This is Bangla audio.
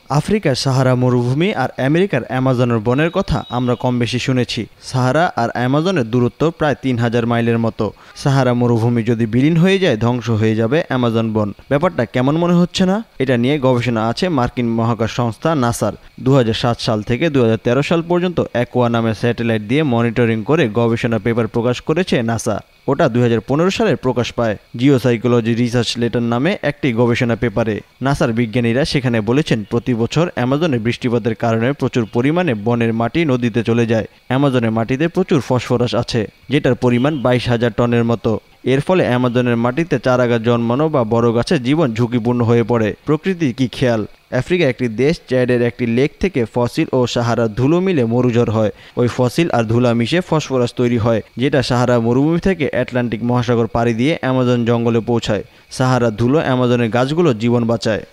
আফ্রিকার সাহারা মরুভূমি আর আমেরিকার অ্যামাজনের বনের কথা আমরা কম বেশি শুনেছি। সাহারা আর অ্যামাজনের দূরত্ব প্রায় ৩,০০০ মাইলের মতো। সাহারা মরুভূমি যদি বিলীন হয়ে যায়, ধ্বংস হয়ে যাবে অ্যামাজন বন। ব্যাপারটা কেমন মনে হচ্ছে না? এটা নিয়ে গবেষণা আছে মার্কিন মহাকাশ সংস্থা নাসার। ২০০৭ সাল থেকে ২০১৩ সাল পর্যন্ত অ্যাকোয়া নামের স্যাটেলাইট দিয়ে মনিটরিং করে গবেষণা পেপার প্রকাশ করেছে নাসা। ওটা ২০১৫ সালে প্রকাশ পায় জিওসাইকোলজি রিসার্চ লেটার নামে একটি গবেষণা পেপারে। নাসার বিজ্ঞানীরা সেখানে বলেছেন, প্রতি বছর অ্যামাজনে বৃষ্টিপাতের কারণে প্রচুর পরিমাণে বনের মাটি নদীতে চলে যায়। অ্যামাজনের মাটিতে প্রচুর ফসফরাস আছে, যেটার পরিমাণ ২২,০০০ টনের মতো। এর ফলে অ্যামাজনের মাটিতে চারাগাছ জন্মানো বা বড় গাছের জীবন ঝুঁকিপূর্ণ হয়ে পড়ে। প্রকৃতির কি খেয়াল! আফ্রিকার একটি দেশ চ্যাডের একটি লেক থেকে ফসিল ও সাহারার ধুলো মিলে মরুঝড় হয়। ওই ফসিল আর ধুলা মিশে ফসফরাস তৈরি হয়, যেটা সাহারা মরুভূমি থেকে আটলান্টিক মহাসাগর পাড়ি দিয়ে অ্যামাজন জঙ্গলে পৌঁছায়। সাহারার ধুলো অ্যামাজনের গাছগুলোর জীবন বাঁচায়।